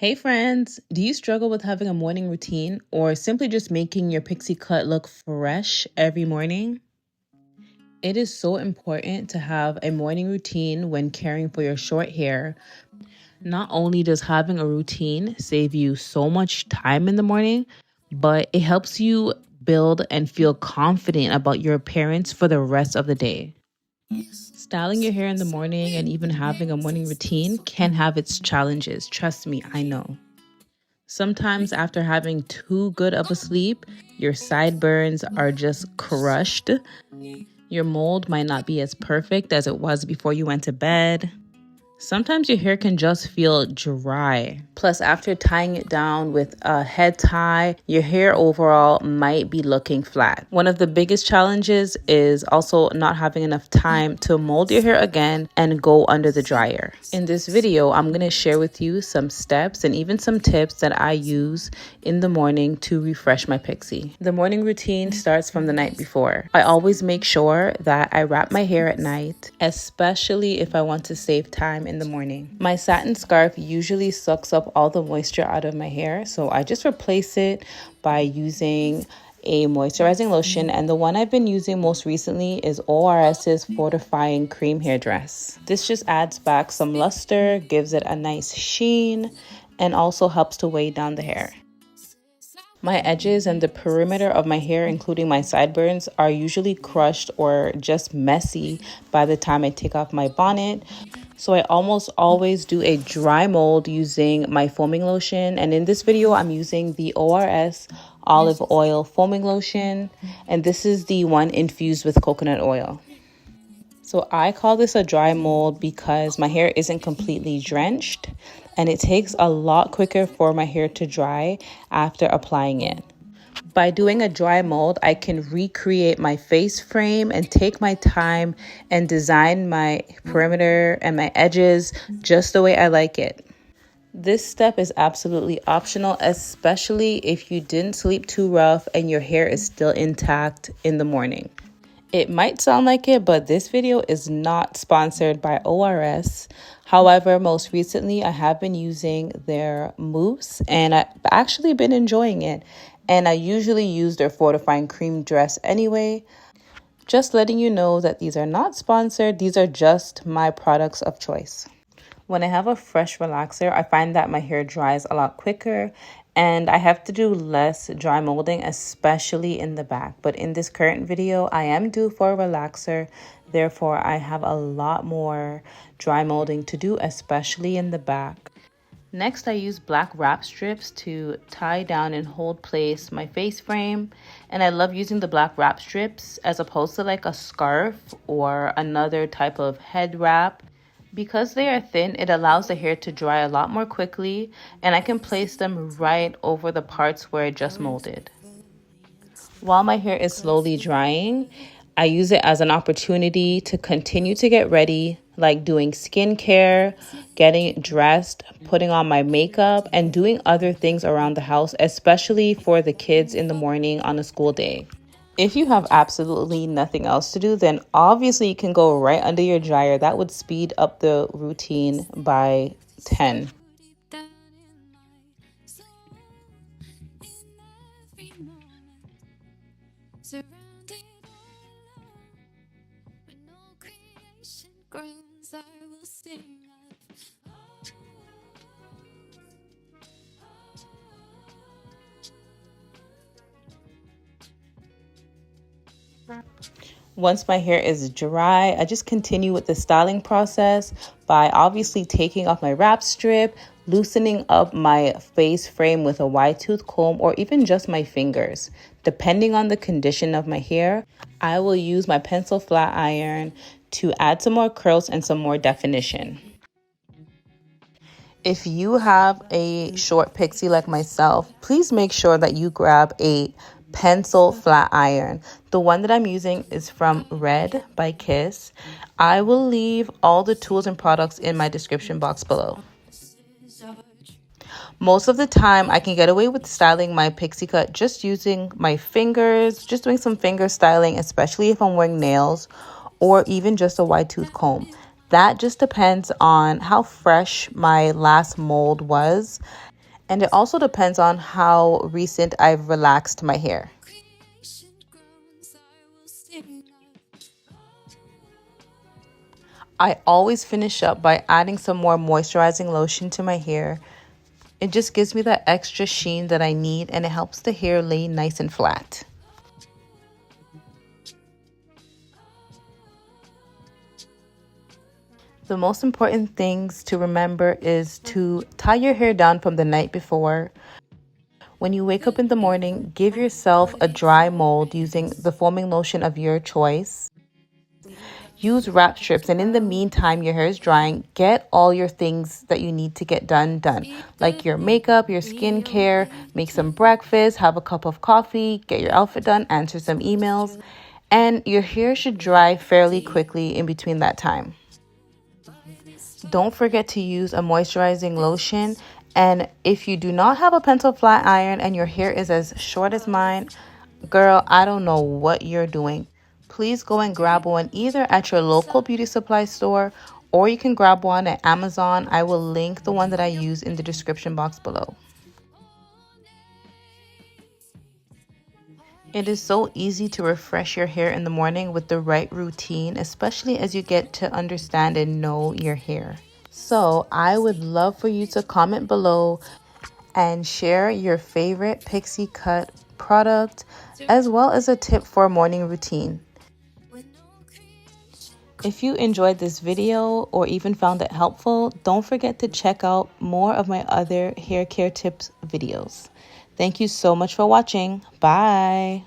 Hey friends, do you struggle with having a morning routine or simply just making your pixie cut look fresh every morning? It is so important to have a morning routine when caring for your short hair. Not only does having a routine save you so much time in the morning, but it helps you build and feel confident about your appearance for the rest of the day. Styling your hair in the morning and even having a morning routine can have its challenges. Trust me, I know. Sometimes, after having too good of a sleep, your sideburns are just crushed. Your mold might not be as perfect as it was before you went to bed. Sometimes your hair can just feel dry. Plus, after tying it down with a head tie, your hair overall might be looking flat. One of the biggest challenges is also not having enough time to mold your hair again and go under the dryer. In this video, I'm going to share with you some steps and even some tips that I use in the morning to refresh my pixie. The morning routine starts from the night before. I always make sure that I wrap my hair at night, especially if I want to save time in the morning. My satin scarf usually sucks up all the moisture out of my hair, so I just replace it by using a moisturizing lotion, and the one I've been using most recently is ORS's Fortifying Cream Hair Dress. This just adds back some luster, gives it a nice sheen, and also helps to weigh down the hair. My edges and the perimeter of my hair, including my sideburns, are usually crushed or just messy by the time I take off my bonnet. So I almost always do a dry mold using my foaming lotion. And in this video, I'm using the ORS olive oil foaming lotion. And this is the one infused with coconut oil. So I call this a dry mold because my hair isn't completely drenched and it takes a lot quicker for my hair to dry after applying it. By doing a dry mold, I can recreate my face frame and take my time and design my perimeter and my edges just the way I like it. This step is absolutely optional, especially if you didn't sleep too rough and your hair is still intact in the morning. It might sound like it, but this video is not sponsored by ORS. However, most recently I have been using their mousse and I've actually been enjoying it. And I usually use their fortifying cream dress anyway. Just letting you know that these are not sponsored. These are just my products of choice. When I have a fresh relaxer, I find that my hair dries a lot quicker and I have to do less dry molding, especially in the back. But in this current video, I am due for a relaxer. Therefore, I have a lot more dry molding to do, especially in the back. Next, I use black wrap strips to tie down and hold place my face frame. And I love using the black wrap strips as opposed to like a scarf or another type of head wrap. Because they are thin, it allows the hair to dry a lot more quickly, and I can place them right over the parts where I just molded. While my hair is slowly drying, I use it as an opportunity to continue to get ready, like doing skincare, getting dressed, putting on my makeup, and doing other things around the house, especially for the kids in the morning on a school day. If you have absolutely nothing else to do, then obviously you can go right under your dryer. That would speed up the routine by 10. Once my hair is dry, I just continue with the styling process by obviously taking off my wrap strip, loosening up my face frame with a wide tooth comb, or even just my fingers. Depending on the condition of my hair, I will use my pencil flat iron to add some more curls and some more definition. If you have a short pixie like myself, please make sure that you grab a pencil flat iron. The one that I'm using is from Red by Kiss. I will leave all the tools and products in my description box below. Most of the time, I can get away with styling my pixie cut just using my fingers, just doing some finger styling, especially if I'm wearing nails, or even just a wide tooth comb. That just depends on how fresh my last mold was. And it also depends on how recent I've relaxed my hair. I always finish up by adding some more moisturizing lotion to my hair. It just gives me that extra sheen that I need, and it helps the hair lay nice and flat. The most important things to remember is to tie your hair down from the night before. When you wake up in the morning, give yourself a dry mold using the foaming lotion of your choice. Use wrap strips, and in the meantime your hair is drying, get all your things that you need to get done, like your makeup, your skincare, make some breakfast, have a cup of coffee, get your outfit done, answer some emails, and your hair should dry fairly quickly in between that time. Don't forget to use a moisturizing lotion. And if you do not have a pencil flat iron and your hair is as short as mine, girl, I don't know what you're doing. Please go and grab one either at your local beauty supply store, or you can grab one at Amazon. I will link the one that I use in the description box below. It is so easy to refresh your hair in the morning with the right routine, especially as you get to understand and know your hair. So I would love for you to comment below and share your favorite pixie cut product, as well as a tip for a morning routine. If you enjoyed this video or even found it helpful, don't forget to check out more of my other hair care tips videos. Thank you so much for watching. Bye.